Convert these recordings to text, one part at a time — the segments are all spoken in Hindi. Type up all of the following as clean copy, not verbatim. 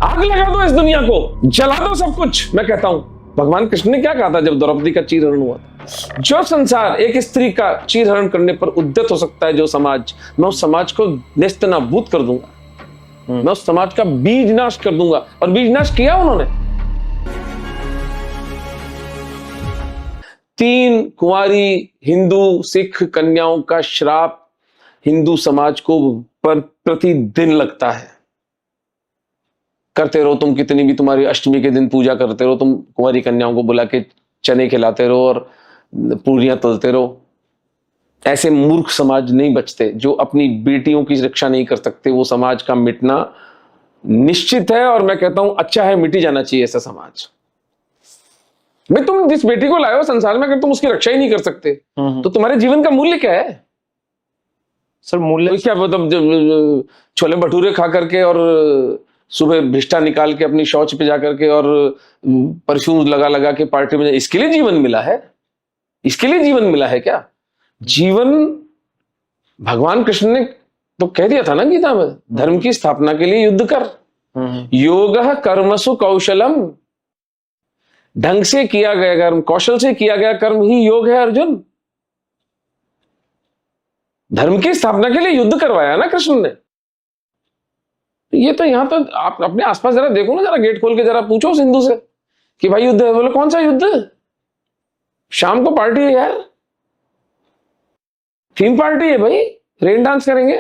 आग लगा दो इस दुनिया को, जला दो सब कुछ। मैं कहता हूं भगवान कृष्ण ने क्या कहा था जब द्रौपदी का चीरहरण हुआ था? जो संसार एक स्त्री का चीरहरण करने पर उद्यत हो सकता है, जो समाज, मैं उस समाज को नेस्तनाबूद कर दूंगा, मैं उस समाज का बीज नाश कर दूंगा। और बीज नाश किया उन्होंने। 3 कुंवारी हिंदू सिख कन्याओं का श्राप हिंदू समाज को पर प्रतिदिन लगता है। करते रहो तुम कितनी भी, तुम्हारी अष्टमी के दिन पूजा करते रहो, तुम कुंवारी कन्याओं को बुला के चने खिलाते रहो और पूरियां तलते रहो। ऐसे मूर्ख समाज नहीं बचते जो अपनी बेटियों की रक्षा नहीं कर सकते। वो समाज का मिटना निश्चित है, और मैं कहता हूं अच्छा है, मिट ही जाना चाहिए ऐसा समाज। भाई तुम जिस बेटी को लाए हो संसार में, अगर तुम उसकी रक्षा ही नहीं कर सकते तो तुम्हारे जीवन का मूल्य क्या है? सर मूल्य क्या मतलब, छोले भटूरे खा करके और सुबह भिष्टा निकाल के अपनी शौच पे जाकर के और परफ्यूम लगा लगा के पार्टी में, इसके लिए जीवन मिला है? इसके लिए जीवन मिला है क्या? जीवन भगवान कृष्ण ने तो कह दिया था ना गीता में, धर्म की स्थापना के लिए युद्ध कर। योगः कर्मसु कौशलम, ढंग से किया गया कर्म, कौशल से किया गया कर्म ही योग है अर्जुन। धर्म की स्थापना के लिए युद्ध करवाया ना कृष्ण ने। ये तो यहां तो आप अपने आसपास जरा देखो ना, जरा गेट खोल के जरा पूछो उस हिंदू से कि भाई युद्ध है, बोले कौन सा युद्ध? शाम को पार्टी है यार, थीम पार्टी है भाई, रेन डांस करेंगे।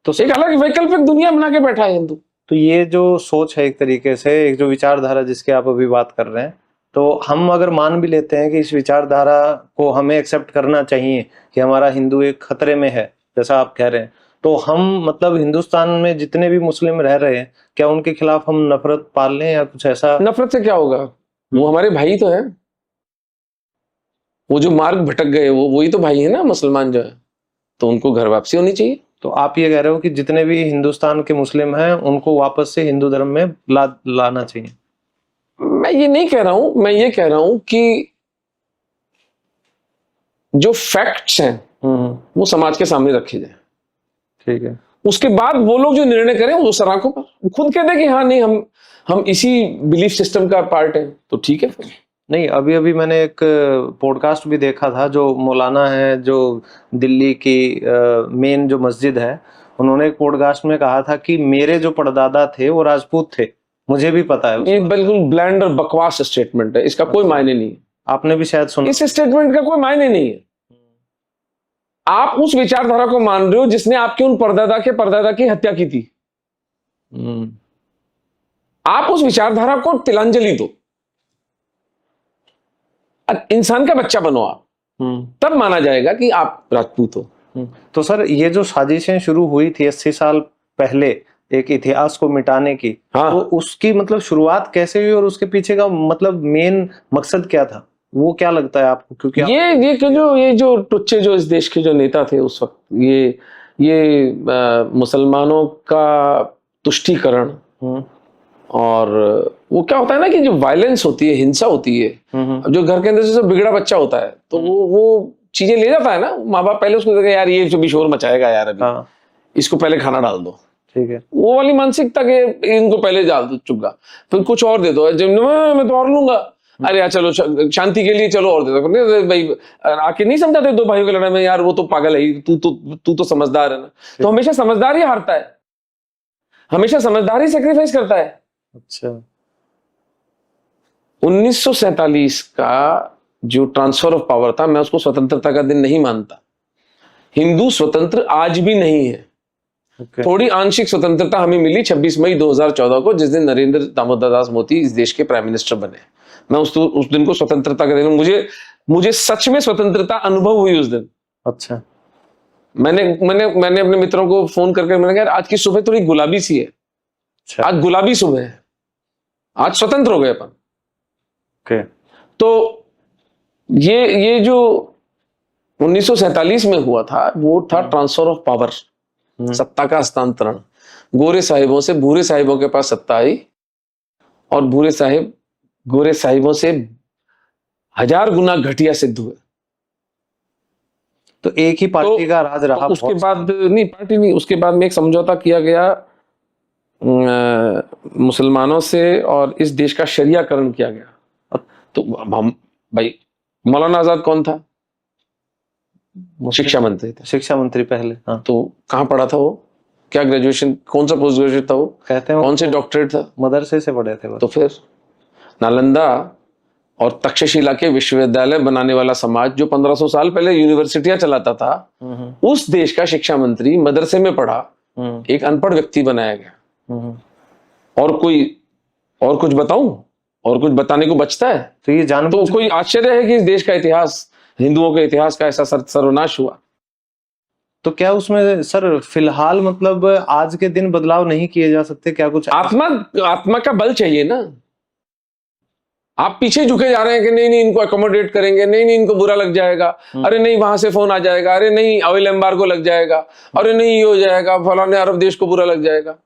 तो एक अलग वैकल्पिक दुनिया बना के बैठा है हिंदू। तो ये जो सोच है एक तरीके से, एक जो विचारधारा जिसकी आप अभी बात कर रहे हैं, तो हम अगर मान भी लेते हैं कि इस विचारधारा को हमें एक्सेप्ट करना चाहिए कि हमारा हिंदू एक खतरे में है, जैसा आप कह रहे हैं, तो हम मतलब हिंदुस्तान में जितने भी मुस्लिम रह रहे हैं, क्या उनके खिलाफ हम नफरत पाल लें या कुछ ऐसा? नफरत से क्या होगा? वो हमारे भाई तो है। वो जो मार्ग भटक गए वो वही तो भाई है ना, मुसलमान जो है, तो उनको घर वापसी होनी चाहिए। तो आप ये कह रहे हो कि जितने भी हिंदुस्तान के मुस्लिम हैं उनको वापस से हिंदू धर्म में लाना चाहिए? मैं ये नहीं कह रहा हूं, मैं ये कह रहा हूं कि जो फैक्ट्स हैं वो समाज के सामने रखे जाए। ठीक है। उसके बाद वो लोग जो निर्णय करें वो सराखों पर खुद कह दे कि हाँ नहीं, हम इसी बिलीफ सिस्टम का पार्ट है, तो ठीक है फिर। नहीं, अभी अभी मैंने एक पॉडकास्ट भी देखा था, जो मौलाना है जो दिल्ली की मेन जो मस्जिद है, उन्होंने एक पॉडकास्ट में कहा था कि मेरे जो परदादा थे वो राजपूत थे, मुझे भी पता है। ये बिल्कुल ब्लैंड और बकवास स्टेटमेंट है, इसका कोई मायने नहीं है। आपने भी शायद सुना। इस स्टेटमेंट का कोई मायने नहीं है। आप उस विचारधारा को मान रहे हो जिसने आपके उन परदादा की हत्या की थी। आप उस विचारधारा को तिलांजलि दो, इंसान का बच्चा बनो आप, तब माना जाएगा कि आप राजपूत हो। तो सर ये जो साजिशें शुरू हुई थी 80 साल पहले एक इतिहास को मिटाने की, हाँ। तो उसकी मतलब शुरुआत कैसे हुई और उसके पीछे का मतलब मेन मकसद क्या था, वो क्या लगता है आपको? क्योंकि ये जो टुच्चे जो इस देश के जो नेता थे उस वक्त, ये मुसलमानों का तुष्टीकरण, और वो क्या होता है ना कि जो वायलेंस होती है, हिंसा होती है, जो घर के अंदर से बिगड़ा बच्चा होता है, तो वो चीजें ले जाता है ना माँ बाप। पहले उसको यार ये जो भी शोर मचाएगा यार अभी, इसको पहले खाना डाल दो, ठीक है, वो वाली मानसिकता के इनको पहले डाल दो चुपका, फिर कुछ और दे दो, जब मैं तो और लूंगा, अरे यार चलो शांति के लिए चलो और दे दो भाई, आके नहीं समझाते दो भाइयों की लड़ाई में, यार वो तो पागल है, तू तो समझदार है ना। तो हमेशा समझदार ही हारता है, हमेशा समझदार ही सेक्रीफाइस करता है। अच्छा, 1947 का जो ट्रांसफर ऑफ पावर था, मैं उसको स्वतंत्रता का दिन नहीं मानता। हिंदू स्वतंत्र आज भी नहीं है। थोड़ी आंशिक स्वतंत्रता हमें मिली 26 मई 2014 को, जिस दिन नरेंद्र दामोदर दास मोदी इस देश के प्राइम मिनिस्टर बने। मैं उस दिन को स्वतंत्रता का दिन, मुझे सच में स्वतंत्रता अनुभव हुई उस दिन। अच्छा, मैंने अपने मित्रों को फोन करके मैंने कहा आज की सुबह थोड़ी गुलाबी सी है। अच्छा। आज गुलाबी सुबह है, आज स्वतंत्र हो गए अपन। okay. तो ये जो 1947 में हुआ था वो था ट्रांसफर ऑफ पावर, सत्ता का हस्तांतरण। गोरे साहिबों से भूरे साहिबों के पास सत्ता आई, और भूरे साहिब गोरे साहिबों से 1000 गुना घटिया सिद्ध हुए। तो एक ही पार्टी का राज रहा। उसके बाद नहीं, पार्टी नहीं, उसके बाद में एक समझौता किया गया मुसलमानों से और इस देश का शरियाकरण किया गया। तो हम भाई, मौलाना आजाद कौन था? शिक्षा मंत्री थे। शिक्षा मंत्री पहले, हाँ। तो कहाँ पढ़ा था वो? क्या ग्रेजुएशन, कौन सा पोस्ट ग्रेजुएट था वो? कहते हैं कौन से डॉक्टरेट था? मदरसे से पढ़े थे वो। तो फिर नालंदा और तक्षशिला के विश्वविद्यालय बनाने वाला समाज जो 1500 साल पहले यूनिवर्सिटियां चलाता था, उस देश का शिक्षा मंत्री मदरसे में पढ़ा एक अनपढ़ व्यक्ति बनाया गया। और कुछ बताऊं? और कुछ बताने को बचता है? तो ये तो कोई आश्चर्य है कि इस देश का इतिहास, हिंदुओं के इतिहास का ऐसा सर्वनाश हुआ? तो क्या उसमें सर फिलहाल मतलब आज के दिन बदलाव नहीं किए जा सकते क्या? कुछ आत्मा का बल चाहिए ना। आप पीछे झुके जा रहे हैं कि नहीं नहीं इनको अकोमोडेट करेंगे, नहीं नहीं इनको बुरा लग जाएगा, अरे नहीं वहां से फोन आ जाएगा, अरे नहीं ऑयल एम्बार्गो लग जाएगा, अरे नहीं ये हो जाएगा, फलाने अरब देश को बुरा लग जाएगा।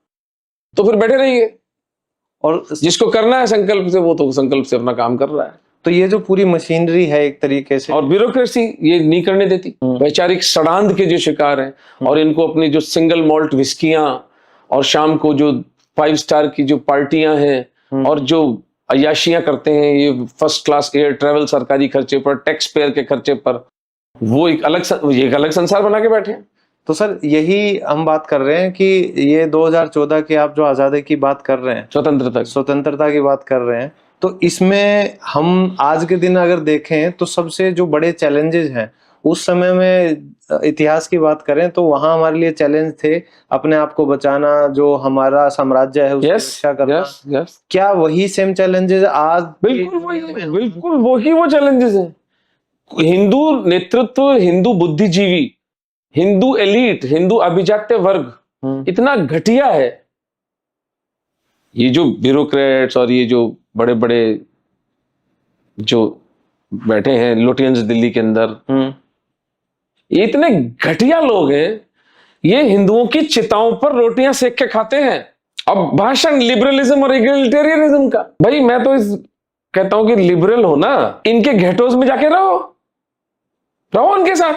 तो फिर बैठे रहिए, और जिसको करना है संकल्प से, वो तो संकल्प से अपना काम कर रहा है। तो ये जो पूरी मशीनरी है एक तरीके से, और ब्यूरोक्रेसी ये नहीं करने देती। वैचारिक सड़ांध के जो शिकार हैं, और इनको अपनी जो सिंगल मॉल्ट विस्कियां और शाम को जो 5 स्टार की जो पार्टियां हैं और जो अय्याशियां करते हैं, ये फर्स्ट क्लास एयर ट्रेवल सरकारी खर्चे पर, टैक्स पेयर के खर्चे पर, वो एक अलग संसार बना के बैठे हैं। तो सर यही हम बात कर रहे हैं कि ये 2014 की आप जो आजादी की बात कर रहे हैं, स्वतंत्रता की बात कर रहे हैं, तो इसमें हम आज के दिन अगर देखें तो सबसे जो बड़े चैलेंजेस हैं उस समय में इतिहास की बात करें तो वहां हमारे लिए चैलेंज थे अपने आप को बचाना, जो हमारा साम्राज्य है उसकी रक्षा करना। क्या वही सेम चैलेंजेस आज? बिल्कुल वही वो चैलेंजेस हैं। हिंदू नेतृत्व, हिंदू बुद्धिजीवी, हिंदू एलीट, हिंदू अभिजात्य वर्ग इतना घटिया है। ये जो ब्यूरोक्रेट्स और ये जो बड़े बड़े जो बैठे हैं लोटियंस दिल्ली के अंदर, ये इतने घटिया लोग हैं, ये हिंदुओं की चिताओं पर रोटियां सेक के खाते हैं। अब भाषण लिबरलिज्म और इगलिटेरियनिज्म का, भाई मैं तो कहता हूं कि लिबरल हो ना, इनके घेटोज में जाके रहो उनके साथ।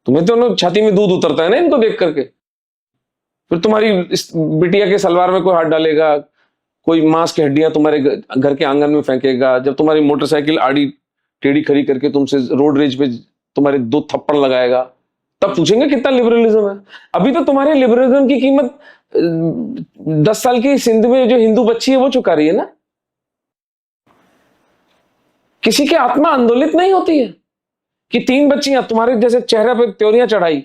तुम्हें तो छाती में दूध उतरता है ना इनको देख करके। फिर तुम्हारी इस बिटिया के सलवार में कोई हाथ डालेगा, कोई मांस की हड्डियां तुम्हारे घर के आंगन में फेंकेगा, जब तुम्हारी मोटरसाइकिल आड़ी टेढ़ी खड़ी करके तुमसे रोड रेज पे तुम्हारे 2 थप्पड़ लगाएगा, तब पूछेंगे कितना लिबरलिज्म है। अभी तो तुम्हारे लिबरलिज्म की कीमत 10 साल की सिंध में जो हिंदू बच्ची है वो चुका रही है ना। किसी की आत्मा आंदोलित नहीं होती है कि 3 बच्चियां तुम्हारे जैसे चेहरे पर त्योरियां चढ़ाई।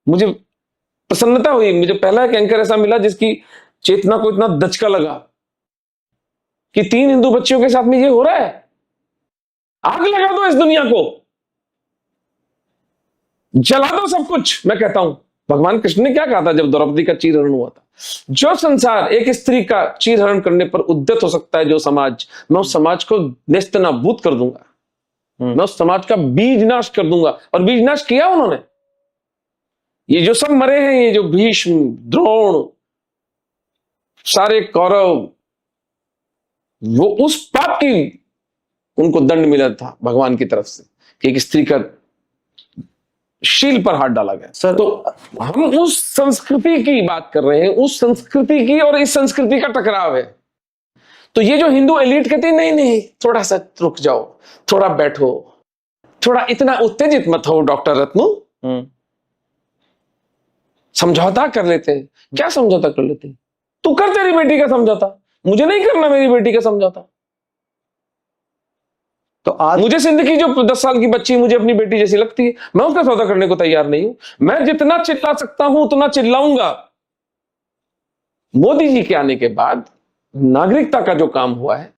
मुझे प्रसन्नता हुई, मुझे पहला एक एंकर ऐसा मिला जिसकी चेतना को इतना दचका लगा कि 3 हिंदू बच्चियों के साथ में ये हो रहा है। आग लगा दो इस दुनिया को, जला दो सब कुछ। मैं कहता हूं भगवान कृष्ण ने क्या कहा था जब द्रौपदी का चीरहरण हुआ था? जो संसार एक स्त्री का चीरहरण करने पर उद्यत हो सकता है, जो समाज, मैं उस समाज को नेस्तनाबूद कर दूंगा, मैं उस समाज का बीज नाश कर दूंगा। और बीज नाश किया उन्होंने। ये जो सब मरे हैं, ये जो भीष्म, द्रोण, सारे कौरव, वो उस पाप की उनको दंड मिला था भगवान की तरफ से कि एक स्त्री का शील पर हाथ डाला गया। सर, तो हम उस संस्कृति की बात कर रहे हैं, उस संस्कृति की और इस संस्कृति का टकराव है। तो ये जो हिंदू एलीट कहते हैं नहीं नहीं थोड़ा सा रुक जाओ, थोड़ा बैठो, थोड़ा इतना उत्तेजित मत हो डॉक्टर रत्नू, समझौता कर लेते हैं। क्या समझौता कर लेते हैं? तू कर तेरी बेटी का समझौता, मुझे नहीं करना मेरी बेटी का समझौता। तो आज मुझे सिंध की जो 10 साल की बच्ची मुझे अपनी बेटी जैसी लगती है, मैं उसका सौदा करने को तैयार नहीं हूं। मैं जितना चिल्ला सकता हूं उतना चिल्लाऊंगा। मोदी जी के आने के बाद नागरिकता का जो काम हुआ है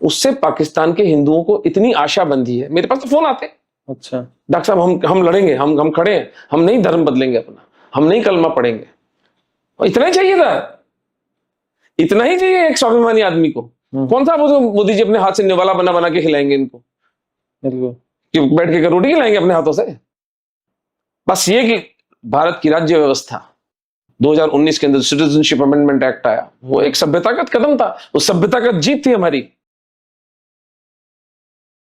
उससे पाकिस्तान के हिंदुओं को इतनी आशा बंधी है। मेरे पास तो फोन आते, अच्छा डॉक्टर साहब हम लड़ेंगे, हम खड़े हैं, हम नहीं धर्म बदलेंगे अपना, हम नहीं कलमा पढ़ेंगे। और इतना ही चाहिए था, इतना ही चाहिए एक स्वाभिमानी आदमी को। कौन सा वो मोदी जी अपने हाथ से निवाला बना बना के खिलाएंगे इनको, कि बैठ के रोटी खिलाएंगे अपने हाथों से? बस ये कि भारत की राज्य व्यवस्था 2019 के अंदर सिटीजनशिप अमेंडमेंट एक्ट आया, वो एक सभ्यतागत कदम था, उस सभ्यतागत जीत थी हमारी।